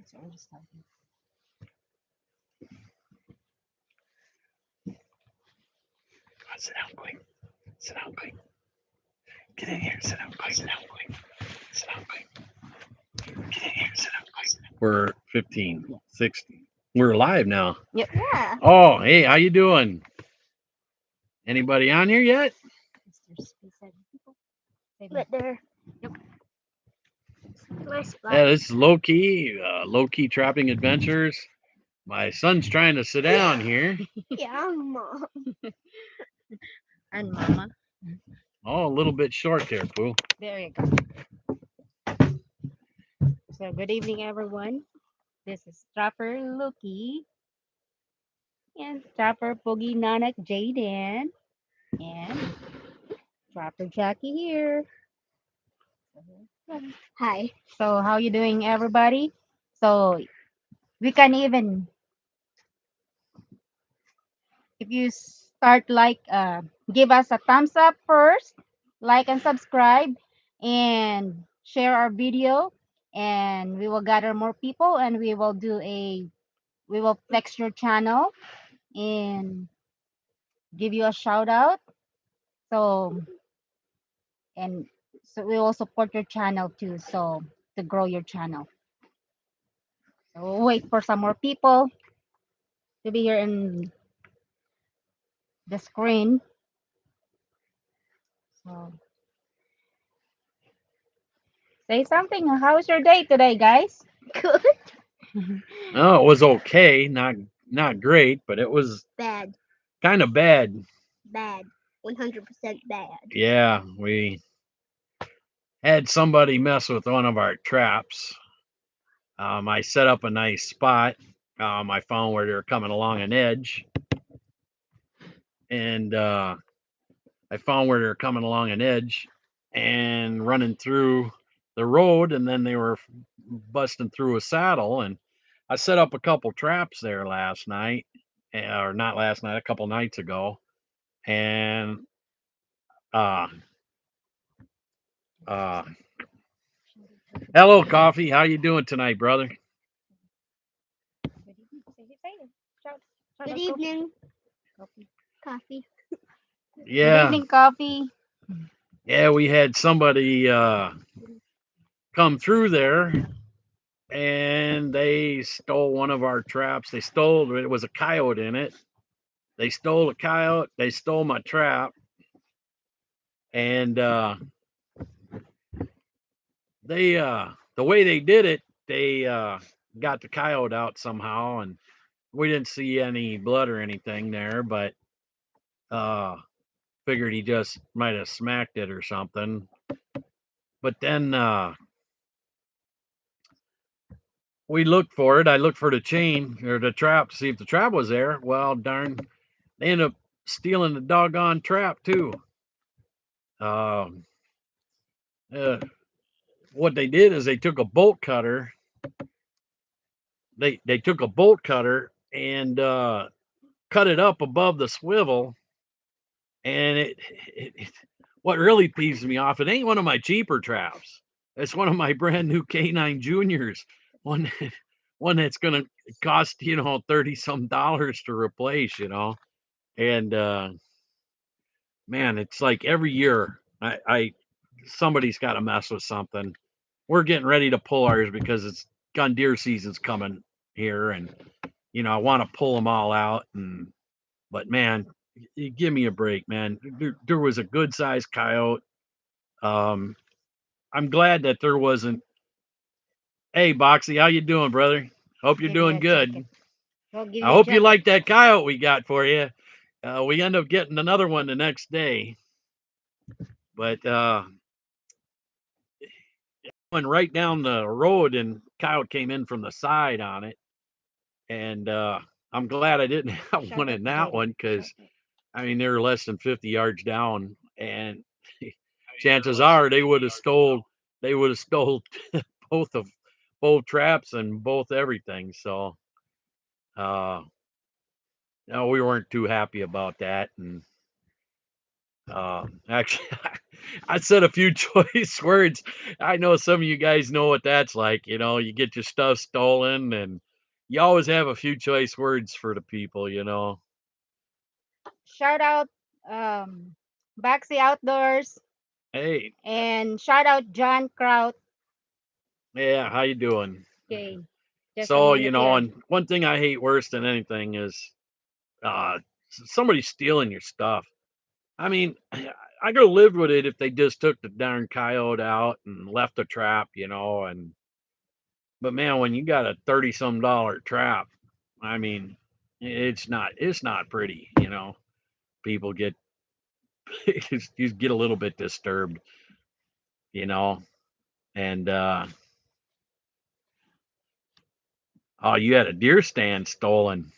So we're just starting. Sit down quick. Sit down quick. Get in here. Sit down quick. Sit down quick. Sit down quick. Get in here. Sit down quick. We're 15, 16. We're live now. Yep. Yeah. Oh, hey, how you doing? Anybody on here yet? There's 7 people. 7. Right there. Yep. My spot. Yeah, this is low key trapping adventures. My son's trying to sit down here. Yeah, Mom. And Mama. Oh, a little bit short there, Pooh. There you go. So good evening, everyone. This is Trapper Lucky and Trapper Boogie Nanak Jaden and Trapper Jackie here. Hi. So how you doing, everybody? So we can even, if you start give us a thumbs up first, like and subscribe, and share our video, and we will gather more people, and we will flex your channel and give you a shout out. So and so we will support your channel too. So to grow your channel. So we'll wait for some more people to be here in the screen. So say something. How's your day today, guys? Good. Oh, it was okay, not great, but it was Bad. kind of bad. Bad. 100% bad. Yeah, we had somebody mess with one of our traps. I set up a nice spot. I found where they were coming along an edge, and I found where they were coming along an edge and running through the road, and then they were busting through a saddle. And I set up a couple traps there last night, or not last night, a couple nights ago, and uh, uh, hello, Coffee. How you doing tonight, brother? Good evening. Coffee. Good Yeah, evening, Coffee. yeah. We had somebody come through there, and they stole one of our traps. They stole it was a coyote in it. They stole a coyote. They stole my trap, and they the way they did it, they got the coyote out somehow, and we didn't see any blood or anything there, but uh figured he just might have smacked it or something. But then we looked for it. I looked for the chain or the trap to see if the trap was there. Well, darn, they ended up stealing the doggone trap too. Um, uh, what they did is they took a bolt cutter. They took a bolt cutter and cut it up above the swivel, and what really peeves me off, it ain't one of my cheaper traps. It's one of my brand new K9 Juniors. One one that's gonna cost, 30 some dollars to replace, And man, it's like every year I somebody's gotta mess with something. We're getting ready to pull ours because it's gun deer season's coming here, and I want to pull them all out. And but man, give me a break, man. There was a good sized coyote. Um, I'm glad that there wasn't. Hey, Boxy, how you doing, brother? Hope you're Give you doing a jacket. good. We'll give I you a hope you jacket. like that coyote we got for you. We end up getting another one the next day, but went right down the road, and coyote came in from the side on it, and I'm glad I didn't have Shut one up, in that Jaden. one because I mean they were less than 50 yards down, and chances are they would have stole both of both traps and both everything. So uh no, we weren't too happy about that. And Actually, I said a few choice words. I know some of you guys know what that's like. You get your stuff stolen, and you always have a few choice words for the people. Shout out um Baxi Outdoors Hey, and shout out John Kraut. yeah, how you doing? Okay, just a So, minute here. and one thing I hate worse than anything is somebody stealing your stuff. I mean, I could have lived with it if they just took the darn coyote out and left the trap. But man, when you got a 30 some dollar trap, I mean, it's not pretty. People get you get a little bit disturbed, and oh, you had a deer stand stolen.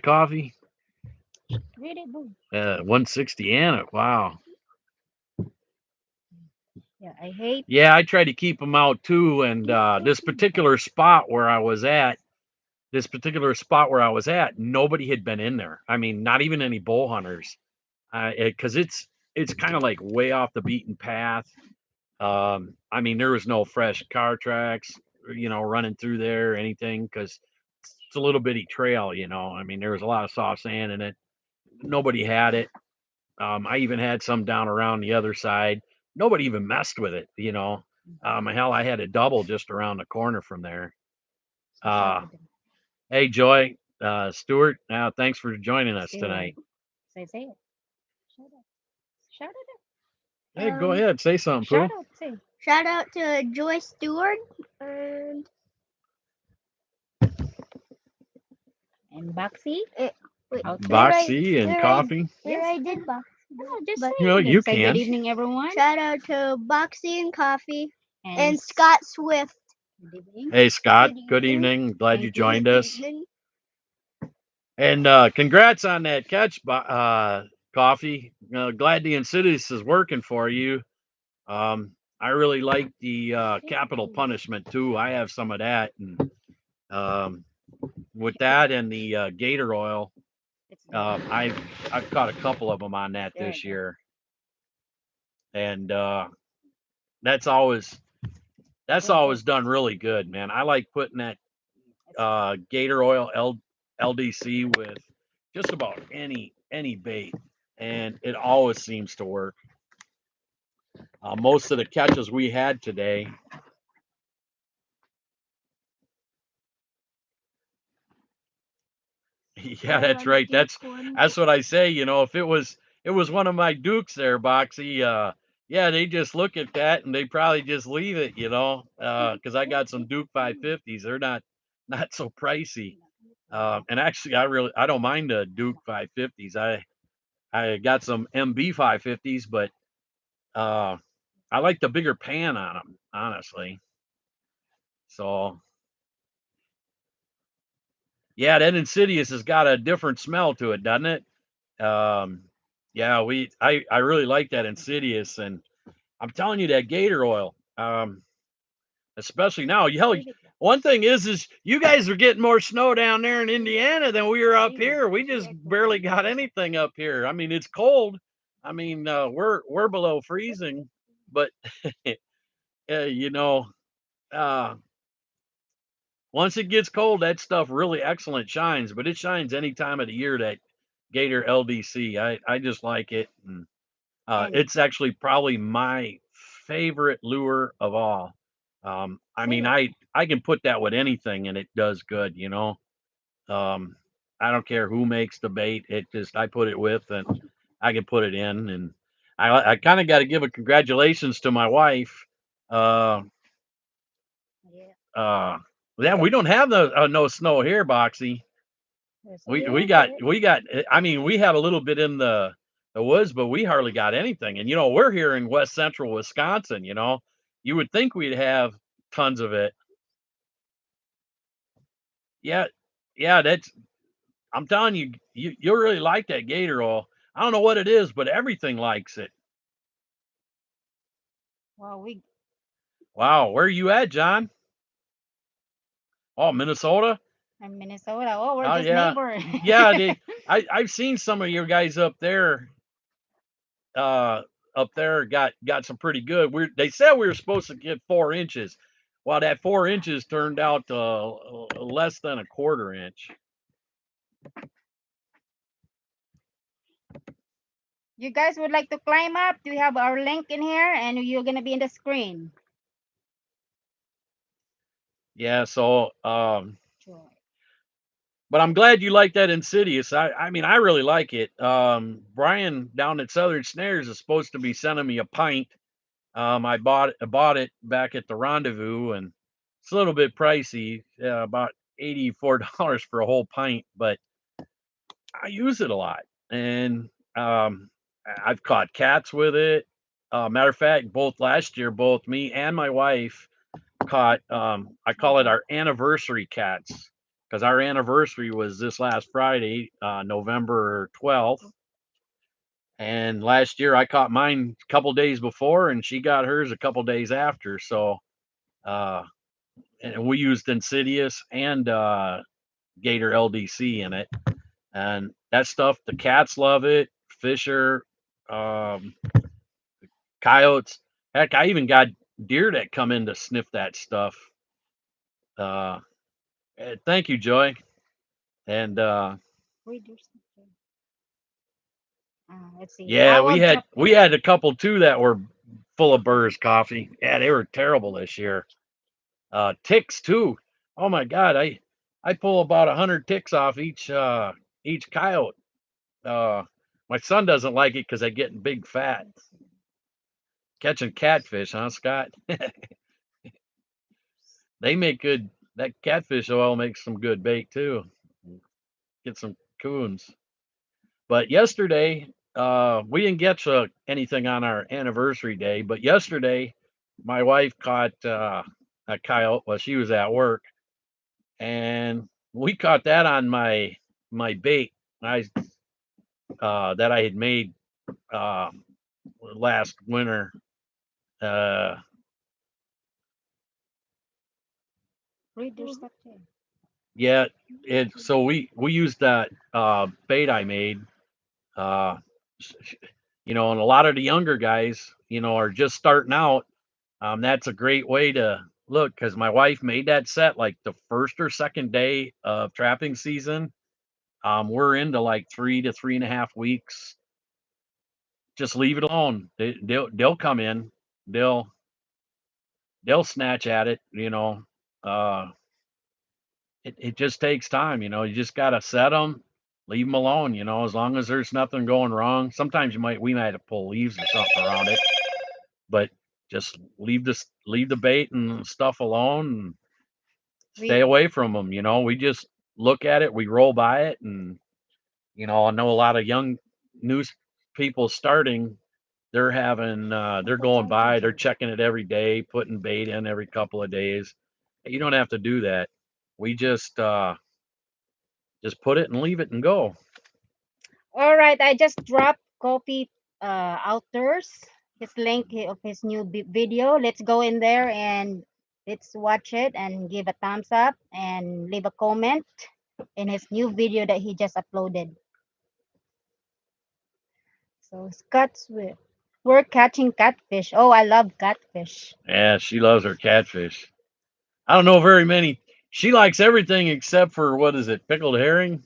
Coffee? Read it, boo. 160 Anna. Wow. Yeah, I hate. Yeah, I tried to keep them out too. And this particular spot where I was at, nobody had been in there. I mean, not even any bull hunters, because it's kind of like way off the beaten path. I mean, there was no fresh car tracks, running through there or anything because it's a little bitty trail. I mean, there was a lot of soft sand in it. Nobody had it. I even had some down around the other side. Nobody even messed with it. Hell, I had a double just around the corner from there. So shout Uh, at them. hey, Joy, Stuart, thanks for joining us Say it. tonight. Say it. Shout out. Shout at Hey, go Um, ahead, say them. something, Shout Pooh. out. Say. shout out to Joy Stewart and And Baxi wait, Outdoors. Boxy and coffee. where Yes. I did box, Oh, just but say it. You Then say good can. evening, everyone. shout out to Boxy and Coffee And and Scott Swift. good evening. Hey, Scott, Good good evening. evening. Glad you Thank you. joined Good us. evening. And congrats on that catch, Coffee. Glad the Insidious is working for you. I really like the capital punishment too. I have some of that, and um, with that and the gator oil, It's there. I've caught a couple of them on that There this you go. year, and that's always that's Good, good. always done really good, man. I like putting that It's there. gator oil LDC with just about any bait, and it always seems to work. Most of the catches we had today, yeah, Oh, that's like right. That's Duke one. that's what I say. If it was one of my Dukes there, Boxy, yeah, they just look at that and they probably just leave it, because I got some Duke 550s. They're not so pricey. And actually, I don't mind the Duke 550s. I got some MB 550s, but uh, I like the bigger pan on them, honestly. So yeah, that Insidious has got a different smell to it, doesn't it? Um, yeah, I really like that Insidious, and I'm telling you that Gator oil, especially now. One thing is you guys are getting more snow down there in Indiana than we are up here. We just barely got anything up here. I mean, it's cold. I mean, we're below freezing, but you know, uh, once it gets cold, that stuff really excellent shines. But it shines any time of the year. That Gator LDC, I just like it. And And it's actually probably my favorite lure of all. I say mean, it. I can put that with anything and it does good. Um, I don't care who makes the bait. It just I put it with and I can put it in. And I kind of got to give a congratulations to my wife. Uh, Yeah. uh, yeah, we don't have no snow here, Boxy. There's a We little we got bit. we got. I mean, we have a little bit in the woods, but we hardly got anything. And we're here in west central Wisconsin. You would think we'd have tons of it. Yeah, yeah. That's. I'm telling you, you'll really like that gator oil. I don't know what it is, but everything likes it. Well, we Wow, where are you at, John? Oh, Minnesota. in Minnesota. Oh, we're Oh just yeah, neighbor. yeah. I've seen some of your guys up there. uh, up there got some pretty good. They said we were supposed to get 4 inches. Well, that 4 inches turned out less than a quarter inch. You guys would like to climb up? We have our link in here, and you're gonna be in the screen. Yeah, so Sure. but I'm glad you like that Insidious. I mean, I really like it. Brian down at Southern Snares is supposed to be sending me a pint. I bought it back at the Rendezvous, and it's a little bit pricey, about $84 for a whole pint, but I use it a lot, and I've caught cats with it. Matter of fact, both last year, both me and my wife caught. I call it our anniversary cats because our anniversary was this last Friday, November 12th. And last year I caught mine a couple days before, and she got hers a couple days after. So, uh, and we used Insidious and Gator LDC in it, and that stuff. The cats love it. Fisher, um, coyotes. Heck, I even got deer that come in to sniff that stuff. Uh, Thank you, Joy. And Wait, there's something. Let's see. yeah, I we will had drop. we had a couple too that were full of burrs coffee. Yeah, they were terrible this year. Ticks too. Oh my God, I pull about 100 ticks off each coyote. Uh, my son doesn't like it because they get big fat. Catching catfish, huh, Scott? They make good. That catfish oil makes some good bait too. Get some coons. But yesterday, we didn't get anything on our anniversary day. But yesterday, my wife caught a coyote while she was at work, and we caught that on my bait. I that I had made uh, last winter. Uh, Wait, there's something. yeah, so we used that bait I made. Uh, and a lot of the younger guys, are just starting out. That's a great way to look because my wife made that set like the first or second day of trapping season. We're into like 3 to 3.5 weeks. Just leave it alone. They'll come in. They'll they'll snatch at it. Uh, it just takes time. You just gotta set them, leave them alone. As long as there's nothing going wrong. Sometimes we might have to pull leaves or something around it, but just leave the bait and stuff alone. And stay We away from them. We just look at it, we roll by it, and I know a lot of young news people starting. They're going by, they're checking it every day, putting bait in every couple of days. You don't have to do that. We just put it and leave it and go. All right. I just dropped Copy Outdoors, his link of his new video. Let's go in there and let's watch it and give a thumbs up and leave a comment in his new video that he just uploaded. So Scott Swift, we're catching catfish. Oh, I love catfish. Yeah, she loves her catfish. I don't know very many. She likes everything except for what is it, pickled herring?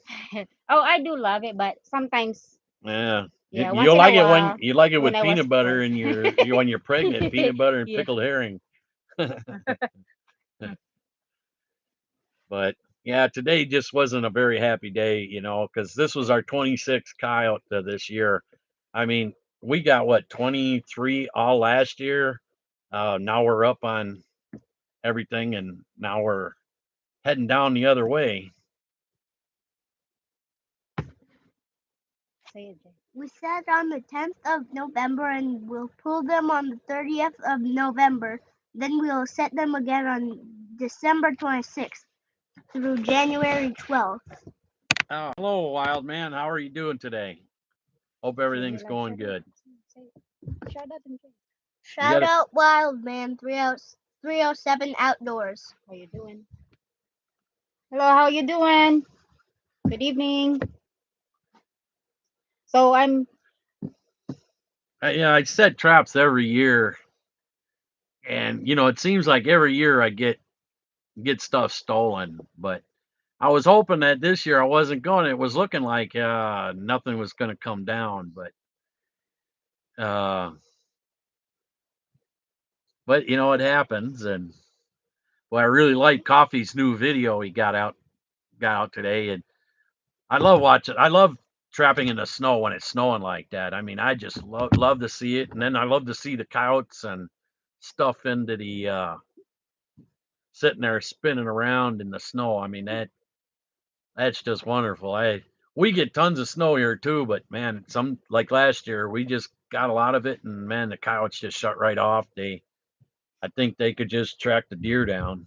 Oh, I do love it, but sometimes, Yeah. yeah, once You'll in a like it when while you like it when with I was peanut butter bored. and when you're pregnant, peanut butter and Yeah. pickled herring. But yeah, today just wasn't a very happy day, because this was our 26th coyote this year. I mean, we got what, 23 all last year. Now we're up on everything, and now we're heading down the other way. Say it, Jay. We set on the 10th of November and we'll pull them on the 30th of November. Then we'll set them again on December 26th through January 12th. Hello, wild man. How are you doing today? Hope Say everything's hello. going Shout out. good. Say shout out and say, You Shout got out Wild Man 307 Outdoors. how you doing? Hello, how you doing? Good evening. So Yeah, I set traps every year, and it seems like every year I get stuff stolen. But I was hoping that this year I wasn't going. It was looking like nothing was going to come down, uh, but it happens. And well, I really like Coffee's new video he got out today, and I love watching. I love trapping in the snow when it's snowing like that. I mean, I just love to see it, and then I love to see the coyotes and stuff into the sitting there spinning around in the snow. I mean that's just wonderful. We get tons of snow here too, but man, some like last year we just got a lot of it, and man, the coyotes just shut right off. I think they could just track the deer down,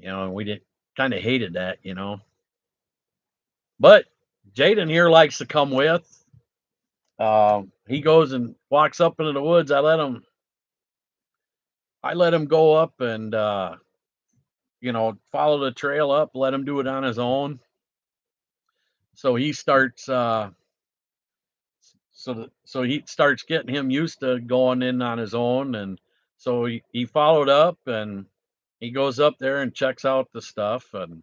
and we did kind of hated that. But Jaden here likes to come with. He goes and walks up into the woods. I let him go up and follow the trail up. Let him do it on his own. So he starts. He starts getting him used to going in on his own, and so he followed up and he goes up there and checks out the stuff. And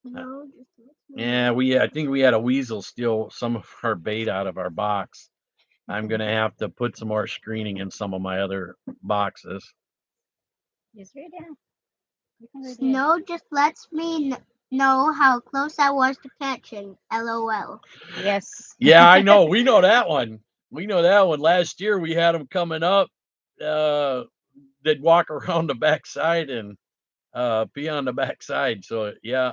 No, just yeah, I think we had a weasel steal some of our bait out of our box. I'm gonna have to put some more screening in some of my other boxes. Just read it. You can read it. Snow just lets me know how close I was to catching. LOL. Yes. Yeah, I know. We know that one. We know that one. Last year we had them coming up. Uh, they'd walk around the backside and pee on the backside. So yeah,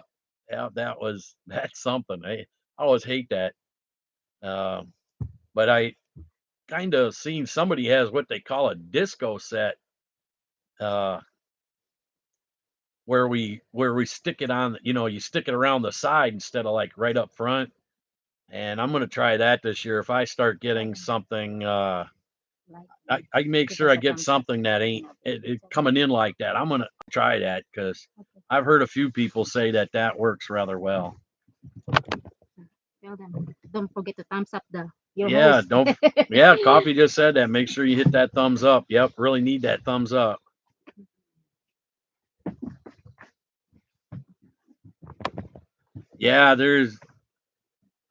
that's something. I always hate that. Um, but I kind of seen somebody has what they call a disco set, uh, where we stick it on. You stick it around the side instead of like right up front. And I'm gonna try that this year. If I start getting something, Like, I make give sure us I a get thumbs up. something that ain't coming in like that. I'm gonna try that because Okay. I've heard a few people say that works rather well. Tell them. Don't forget to thumbs up the your Yeah, host. don't. Yeah, Coffee just said that. Make sure you hit that thumbs up. Yep, really need that thumbs up. Yeah,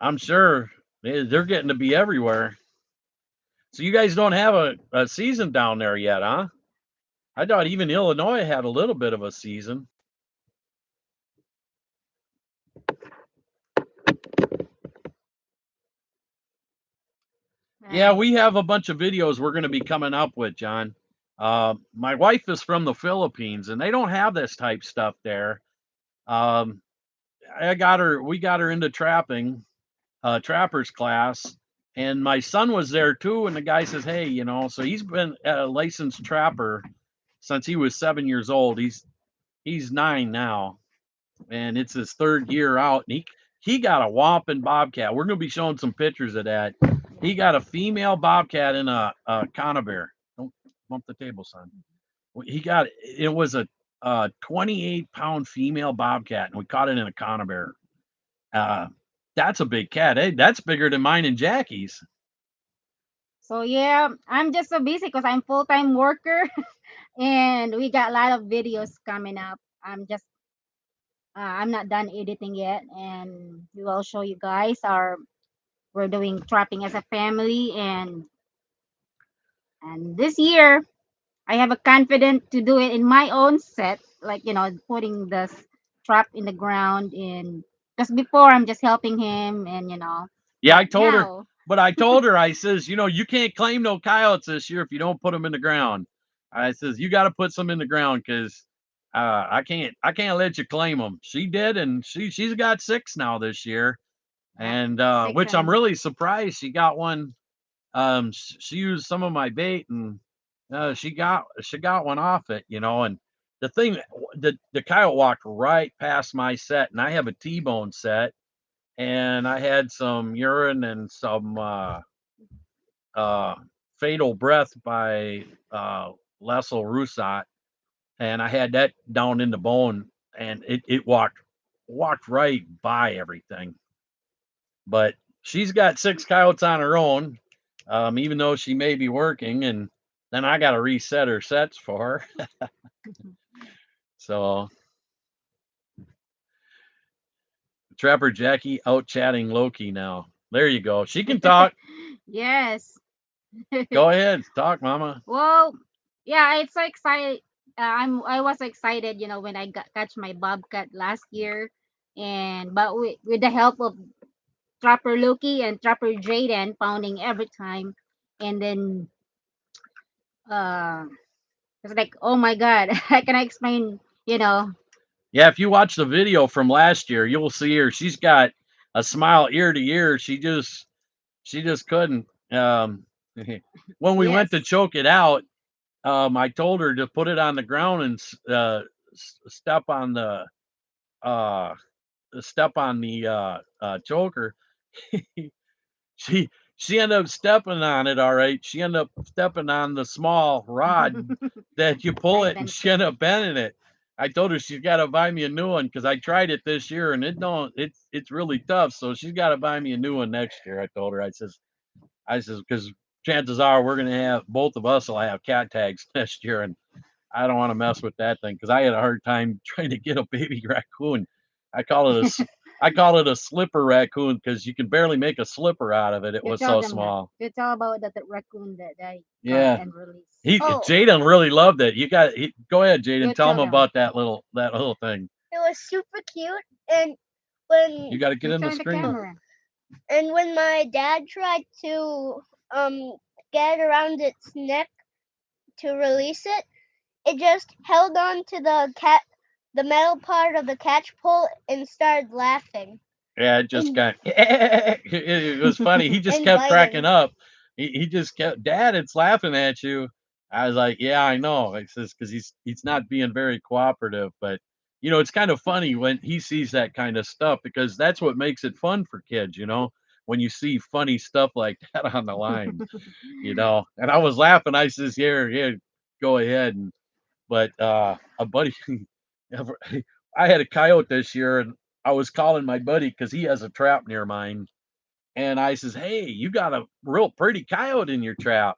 I'm sure they're getting to be everywhere. So you guys don't have a season down there yet, huh? I thought even Illinois had a little bit of a season. Yeah, Right. we have a bunch of videos we're going to be coming up with, John. My wife is from the Philippines, and they don't have this type stuff there. Um, we got her into trapping, trappers class, and my son was there too. And the guy says, "Hey, so he's been a licensed trapper since he was 7 years old. He's 9 now, and it's his third year out. And he got a whomping bobcat. We're going to be showing some pictures of that. He got a female bobcat in a conibear. Don't bump the table, son. He got it was a 28-pound female bobcat, and we caught it in a conibear. Uh, that's a big cat. Hey, that's bigger than mine and Jackie's. So yeah, I'm just so busy because I'm full time worker, and we got a lot of videos coming up. I'm not done editing yet, and we will show you guys our we're doing trapping as a family, and this year I have a confident to do it in my own set, like putting the trap in the ground. And because before I'm just helping him, and Yeah, but now I told her, I says, you can't claim no coyotes this year if you don't put them in the ground. I says, you got to put some in the ground because I can't let you claim them. She did, and she's got 6 now this year, yeah, and six which I'm and really surprised she got one. She used some of my bait, and she got one off it. And the thing, the coyote walked right past my set, and I have a T-bone set, and I had some urine and some uh, fatal breath by Lessel Rusat, and I had that down in the bone, and it walked right by everything. But she's got 6 coyotes on her own, even though she may be working, and then I got to reset her sets for her. So Trapper Jackie out chatting Loki now. There you go. She can talk. Yes. Go ahead, talk, Mama. Well, yeah, it's so excited. I was excited, when I catch my bobcat last year, and but with the help of Trapper Loki and Trapper Jaden pounding every time, and then uh, it's like, oh my god, how can I explain? You know, Yeah, if you watch the video from last year, you'll see her. She's got a smile ear to ear. She just couldn't. When we went to yes. choke it out, I told her to put it on the ground and step on the uh, choker. she she ended up stepping on it. All right, she ended up stepping on the small rod that you pull I it, and bent she it. ended up bending it. I told her she's got to buy me a new one because I tried it this year and it's really tough. So she's got to buy me a new one next year. I told her. I says because chances are we're gonna have both of us will have cat tags next year, and I don't want to mess with that thing because I had a hard time trying to get a baby raccoon. I call it I call it a slipper raccoon because you can barely make a slipper out of it. It You was tell so them that. small. You tell about the raccoon that I caught Yeah, and released. he Oh, Jaden really loved it. Go ahead, You Jaden. Tell him tell them. about that little thing. it was super cute, and when You got to get You in tell the the screen. camera. my dad tried to get around its neck to release it, it just held on to the metal part of the catch pole and started laughing Yeah, it just and got. It was funny. He just and kept cracking biting. up. He just kept, Dad, it's laughing at you. I was like, yeah, I know. I says because he's not being very cooperative, but it's kind of funny when he sees that kind of stuff because that's what makes it fun for kids. When you see funny stuff like that on the line. And I was laughing. I says, here, here, go ahead. But a buddy, I had a coyote this year, and I was calling my buddy because he has a trap near mine, and I says, "Hey, you got a real pretty coyote in your trap."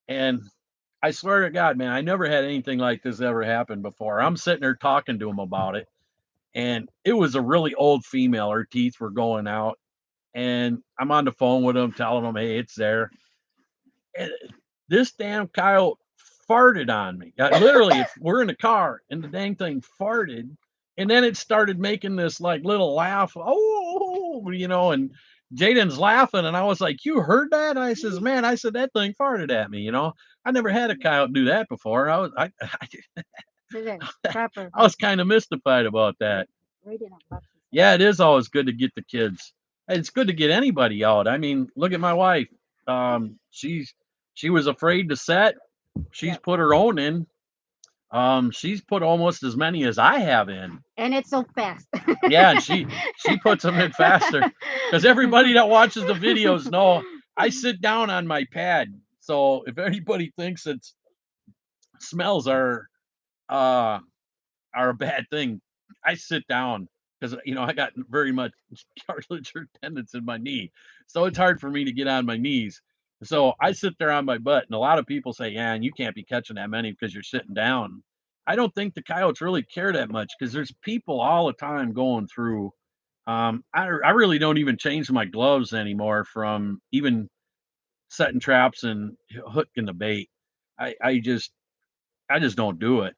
And I swear to God, man, I never had anything like this ever happen before. I'm sitting there talking to him about it, and it was a really old female. Her teeth were going out, and I'm on the phone with him, telling him, "Hey, it's there." And this damn coyote farted on me. Literally, if we're in the car and the dang thing farted, and then it started making this like little laugh. And Jaden's laughing, and I was like, "You heard that?" I says, "Man," I said, "that thing farted at me." I never had a coyote do that before. Sige, Trapper, I was kind of mystified about that. ready na boxes. Yeah, it is always good to get the kids. It's good to get anybody out. I mean, look at my wife. She was afraid to set. She's Yep. put her own in. She's put almost as many as I have in. And it's so fast. Yeah, and she puts them in faster because everybody that watches the videos know I sit down on my pad. So if anybody thinks it's smells uh are a bad thing. I sit down because I got very much cartilage or tendons in my knee, so it's hard for me to get on my knees. So I sit there on my butt, and a lot of people say, "Yeah, and you can't be catching that many because you're sitting down." I don't think the coyotes really care that much because there's people all the time going through. I really don't even change my gloves anymore from even setting traps and hooking the bait. I just don't do it.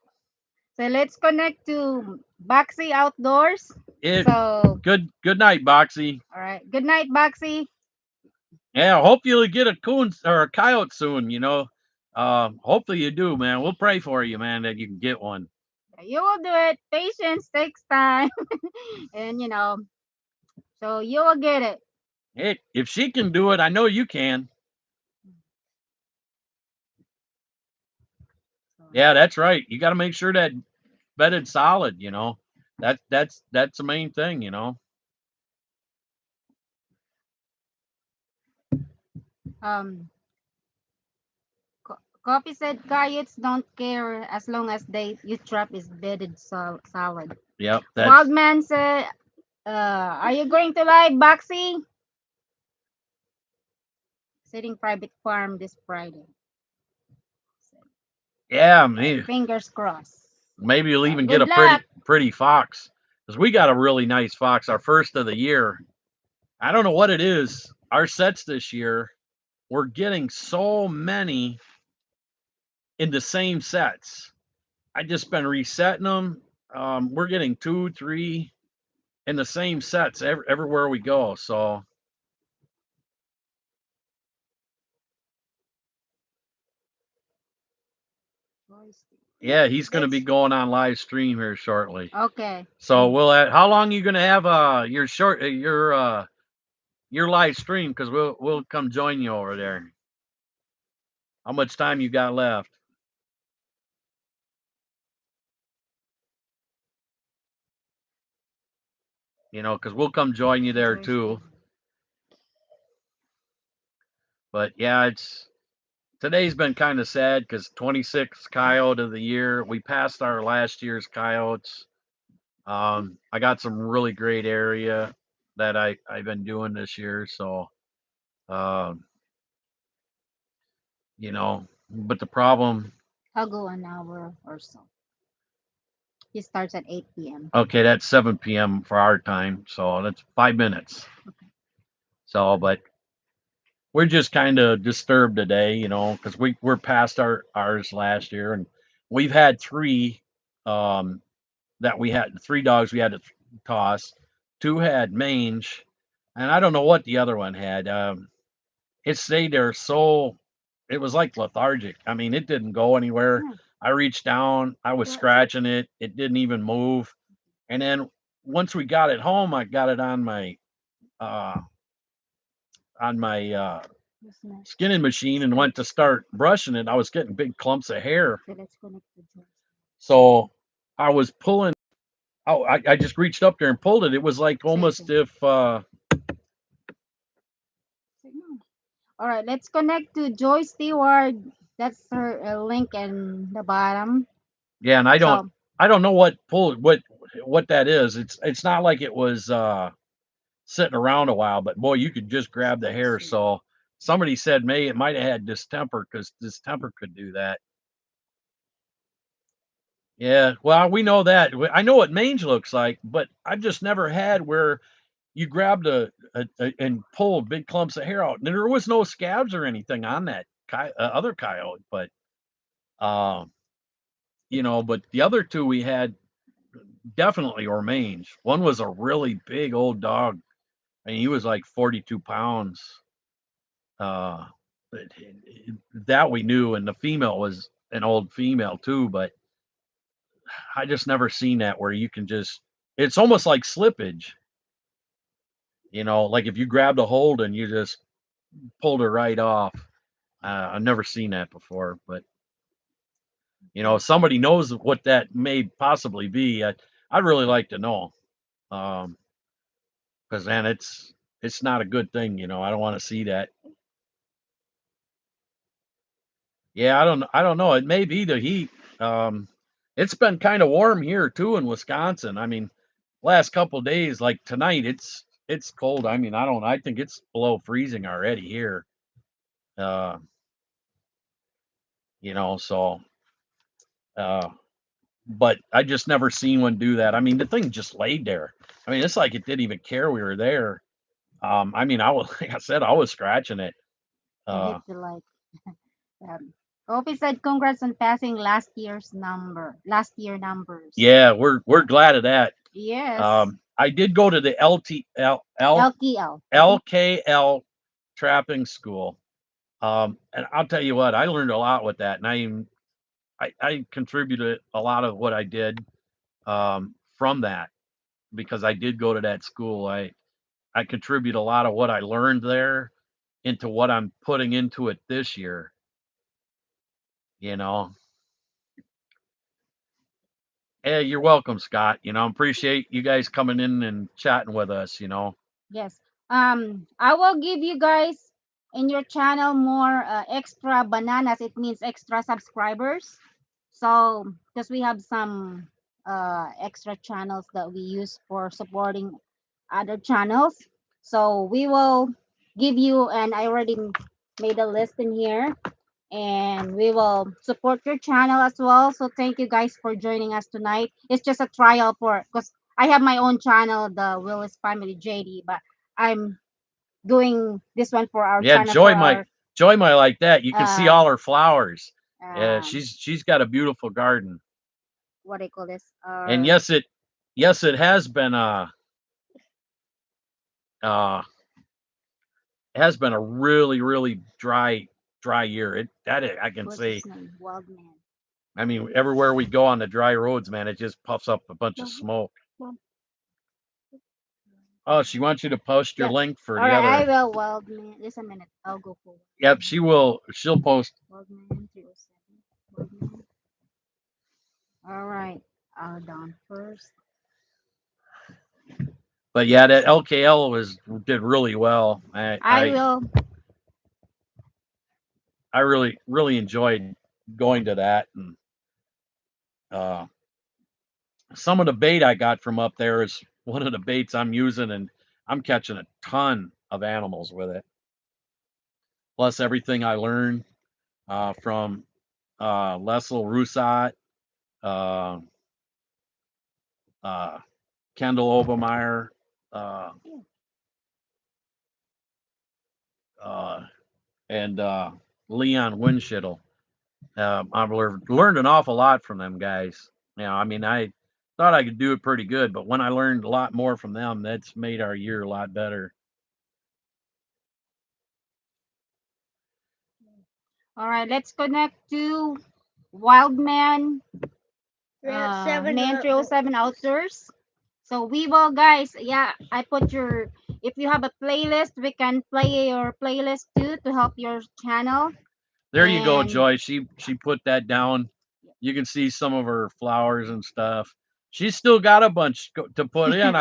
So let's connect to Boxy Outdoors. It So, good night, Boxy. all right. Good night, Boxy. Yeah, hope you'll get a coon or a coyote soon. Hopefully you do, man. We'll pray for you, man, that you can get one. You will do it. Patience takes time. And, so you will get it. Hey, if she can do it, I know you can. So, Yeah, that's right. You got to make sure that bedded solid. That's the main thing. um, Coffee said coyotes don't care as long as you trap is bedded solid. Yep, that's Wildman said, are you going to live, Boxy? Sitting private farm this Friday. So, Yeah, fingers crossed. maybe you'll So even get good a luck. pretty fox because we got a really nice fox, our first of the year. I don't know what it is. Our sets this year, we're getting so many in the same sets. I just been resetting them. We're getting two, three in the same sets everywhere we go. So yeah, he's going to be This going on live stream here shortly. okay. So we'll. How long you going to have your short your live stream? Because we'll come join you over there. How much time you got left? Because we'll come join you there too. But yeah, it's today's been kind of sad because 26th coyote of the year. We passed our last year's coyotes. I got some really great area that I've been doing this year. So, um, but the problem. I'll go an hour or so. He starts at 8 p.m. Okay, that's 7 p.m. for our time, so that's 5 minutes. So, but we're just kind of disturbed today, because we're past ours last year, and we've had three um, that we had three dogs we had to toss. Two had mange, and I don't know what the other one had. It stayed there so it was like lethargic. I mean, it didn't go anywhere. Yeah. I reached down, I was scratching it, it didn't even move. And then once we got it home, I got it uh on my skinning machine and went to start brushing it. I was getting big clumps of hair. Okay, let's connect to Joyce. So I was pulling. Oh, I just reached up there and pulled it. It was like almost Sige. if All right, let's connect to Joyce Stewart. That's her link in the bottom. yeah, and I don't So I don't know what that is. It's not like it was sitting around a while, but boy, you could just grab the hair. So somebody said May it might have had distemper because distemper could do that. Yeah, well, we know that. I know what mange looks like, but I've just never had where you grabbed and pulled big clumps of hair out. And there was no scabs or anything on that other coyote, but um, but the other two we had definitely were mange. One was a really big old dog, and he was like 42 pounds. Uh, that we knew, and the female was an old female too, but I just never seen that where you can just. It's almost like slippage, like if you grabbed a hold and you just pulled her right off. I've never seen that before, but if somebody knows what that may possibly be, I'd really like to know, because then it's not a good thing. I don't want to see that. Yeah, I don't know. It may be the heat. Um, it's been kind of warm here too in Wisconsin. I mean, last couple of days, like tonight, it's cold. I mean, I think it's below freezing already here. Uh, so uh but I just never seen one do that. I mean, the thing just laid there. I mean, it's like it didn't even care we were there. I mean, I was like I said, I was scratching it. you Uh, hit the like. Kopi said congrats on passing last year numbers. yeah, we're glad of that. Yes. I did go to the LKL. LKL trapping school. And I'll tell you what, I learned a lot with that, and I contributed a lot of what I did from that because I did go to that school. I contribute a lot of what I learned there into what I'm putting into it this year, you know. Hey, you're welcome, Scott. Appreciate you guys coming in and chatting with us. Yes. I will give you guys in your channel more extra bananas. It means extra subscribers. So, because we have some extra channels that we use for supporting other channels. So, we will give you, and I already made a list in here, and we will support your channel as well. So thank you guys for joining us tonight. It's just a trial for because I have my own channel, the Willis Family JD, but I'm doing this one for our Yeah, channel for our Joy might like that. You can see um all her flowers. um She's got a beautiful garden. what do you call this? And Our yes it has been uh has been a really dry year. I can what's his say. name? Wild Man. I mean, everywhere we go on the dry roads, man, it just puffs up a bunch of Mom, smoke. Mom, Oh, she wants you to post your Yeah. link for All the right, I other. will. Wild Man. Just a minute. I'll go for Yep, she will. She'll post. Wild Man 307. Wild Man. All right. Down first. But yeah, that LKL was did really well. I will. I really enjoyed going to that, and uh, some of the bait I got from up there is one of the baits I'm using, and I'm catching a ton of animals with it. Plus everything I learned from Lessel Rusat, uh, uh, Kendall Obermeyer, uh, uh, and Leon Winshittle. I've learned an awful lot from them guys. You know, I mean, I thought I could do it pretty good, but when I learned a lot more from them, that's made our year a lot better. All right. Let's connect to Wild Man. Man 307 Outdoors. So we will, guys. Yeah, I put your. If you have a playlist, we can play your playlist too to help your channel. There you go, And Joy. She put that down. You can see some of her flowers and stuff. She's still got a bunch to put in.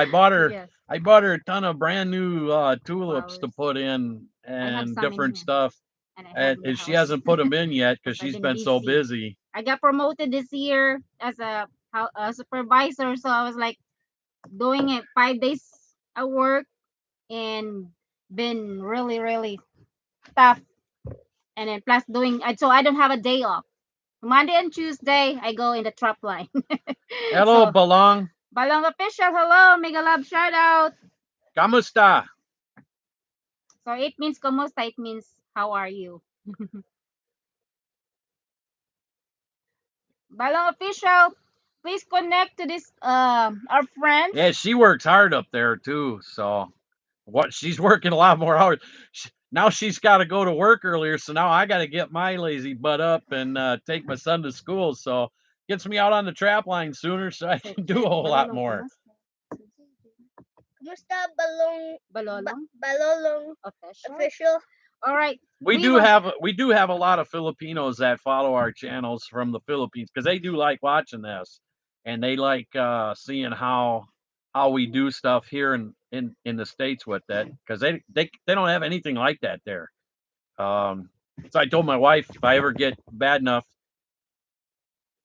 yes, I bought her a ton of brand new tulips to flowers. put in I have and some in different here, stuff. and I have in the And she house hasn't put them in yet because because I've she's been been so busy. busy. I got promoted this year as a supervisor, so I was like doing it 5 days at work and been really tough. And then plus doing, so I don't have a day off. Monday and Tuesday, I go in the trap line. Hello, So, Balong. Balong Official, hello, Mega Love shout out. Kamusta? So it means kumusta, it means how are you? Balong Official, please connect to this our Yeah, friends. she works hard up there too. So what she's working a lot more hours. Now she's got to go to work earlier, so now I got to get my lazy butt up and take my son to school. So gets me out on the trap line sooner, so I Say, can do a whole lot Balolong more. kumusta? Kumusta Balolong Balolong Official. official? All right, We we do will. have a lot of Filipinos that follow our channels from the Philippines because they do like watching this, and they like seeing how we do stuff here in the states with that because they don't have anything like that there. Um, so I told my wife if I ever get bad enough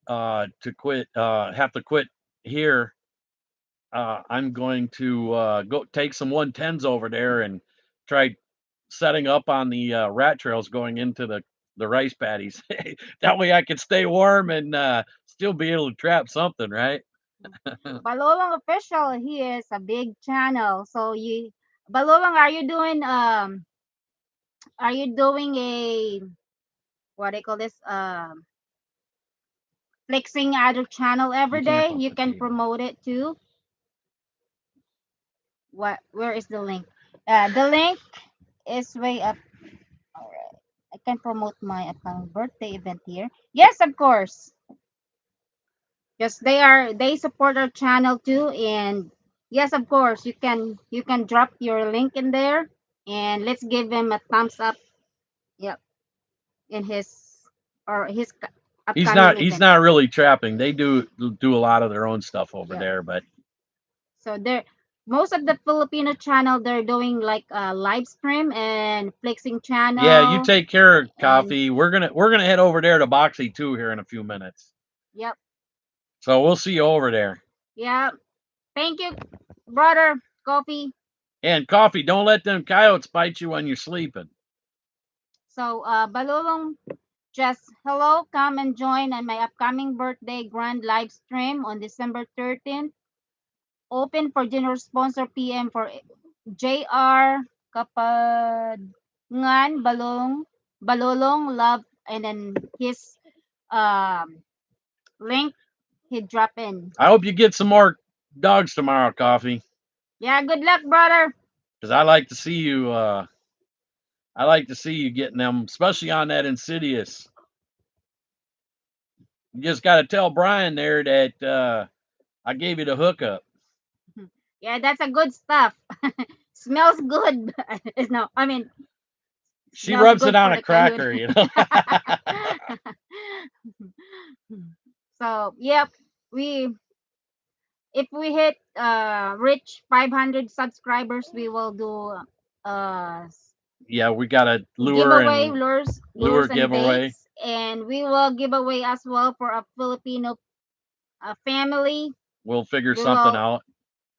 to quit, have to quit here, I'm going to go take some 110s over there and try setting up on the rat trails going into the rice paddies. That way I can stay warm and still be able to trap something, right? Balolong Official, he is a big channel. So you, Balolong, are you doing a what do you call this? Flexing other channel every You can't day? off You the can table. promote it too. What? Where is the link? The link is way up. All right. I can promote my account birthday event here. Yes, of course. Yes, they support our channel too, and yes, of course, you can drop your link in there, and let's give him a thumbs up. Yep, in his or his upcoming He's event. not really trapping. They do a lot of their own stuff over Yep. there, but So there, most of the Filipino channel they're doing like a live stream and flexing yeah, you channel, take care of and coffee. We're gonna head over there to Boxy too here in a few minutes. yep, So we'll see you over there. yep. Thank you, brother. Coffee. And coffee, don't let them coyotes bite you when you're sleeping. So, Balulong, just hello, come and join on my upcoming birthday grand live stream on December 13th. Open for general sponsor PM for JR Kapagngan Balulong Love, and then his um link he drop in. I hope you get some more dogs tomorrow, Coffee, Yeah, good luck, brother. because I like to see you. I like to see you getting them, especially on that Insidious. You just got to tell Brian there that I gave you the hookup. Yeah, that's a good stuff. Smells good. It's no, I mean, She smells rubs it good on for a the coyote. cracker, you know. So, yep, we if we hit reach 500 subscribers, we will do uh Yeah, we got a giveaway lures lure and giveaway. baits, and we will give away as well for a Filipino family. We'll figure We something will, out.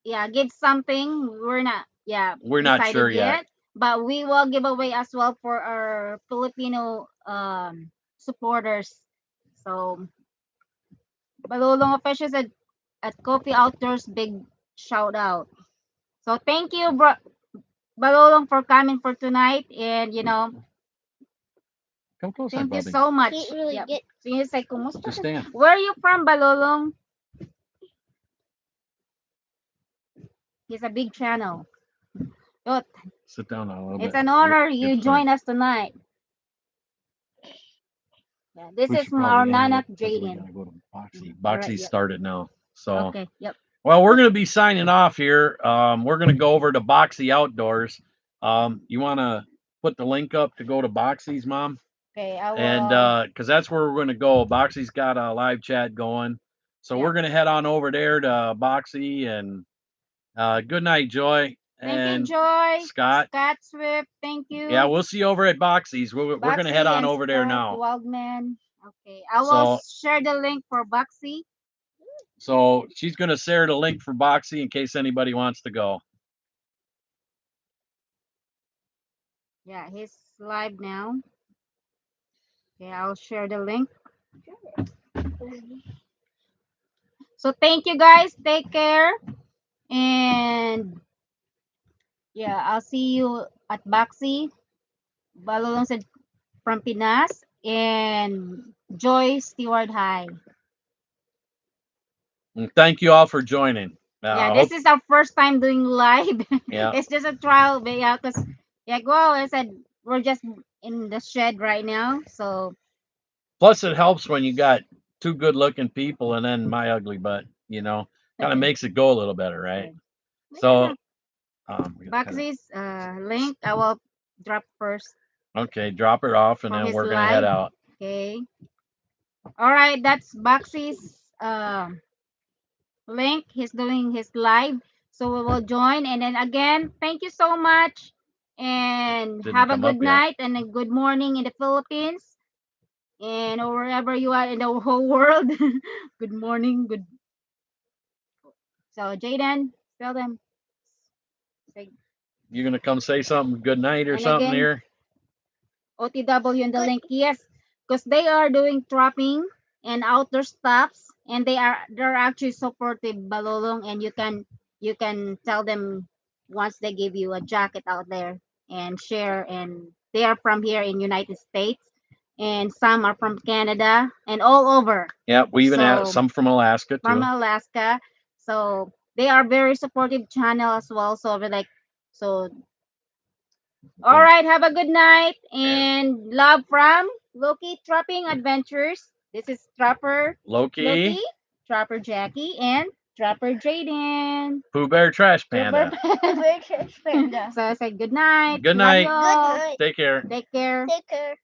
yeah, give something. We're not, yeah, We're not sure decided yet. yet, but we will give away as well for our Filipino supporters. So, Balulong officials at Coffee Outdoors, big shout out. So thank you, Balulong, for coming for tonight, and Come closer, thank you Bubby. so much. Can't really Yep. get. So you say, kumusta? Just stand. Where are you from, Balulong? He's a big channel. Yot, Sit down a little it's bit. an honor Get you frame. join us tonight. Yeah, this We is should our probably end nanak it because we Jaden. gotta go to Boxy. All right, Boxy yep. started now. So Okay, yep. well, we're gonna be signing off here. We're gonna go over to Boxy Outdoors. You wanna put the link up to go to Boxy's, Mom? Okay, I And will. because that's where we're going to go. Boxy's got a live chat going, so we're Yep. going to head on over there to Boxy. And good night, Joy Thank you, and Joy. Scott. Scott Swift, thank Yeah, you. we'll see you over at Boxy's. We're going to head Boxy on and over there Scott now. Waldman. Okay, I will So share the link for Boxy. she's going to share the link for Boxy in case anybody wants to go. Yeah, he's live now. Okay, I'll share the link. So thank you guys. Take care. And yeah, I'll see you at Baxi. Balulong said from Pinas. And Joy Stewart High. And thank you all for joining. Yeah, I this hope. is our first time doing live. Yeah. It's just a trial, but yeah, because yeah, well, I said we're just in the shed right now. So Plus, it helps when you got two good-looking people and then my ugly butt. You know, kind of makes it go a little better, right? So Baxi's link I will drop first okay, drop it off and for then his we're gonna head live. out. Okay. All right, that's Baxi's link. He's doing his live, so we will join. And then again, thank you so much, and Didn't have a come good up yet. night and a good morning in the Philippines and wherever you are in the whole world. Good morning. Good. So Jaden, tell them. Say, You gonna come say something good night or and something again, here? OTW in the Good. link. Yes, because they are doing trapping and outdoor stuffs, and they're actually supportive, Balolong, and you can tell them once they give you a jacket out there and share. And they are from here in United States, and some are from Canada and all over. Yeah, we even have So some from Alaska from too. Alaska. So they are very supportive channel as well. So we're like, so all Okay. right, have a good night and love from Loki Trapping Adventures. This is Trapper Loki, Loki, Trapper Jackie, and Trapper Jaden. Pooh Bear, Trash Trapper Panda. Where's Panda? So I say good night. Good Love night. you all. Good night. Take care. Take care. Take care.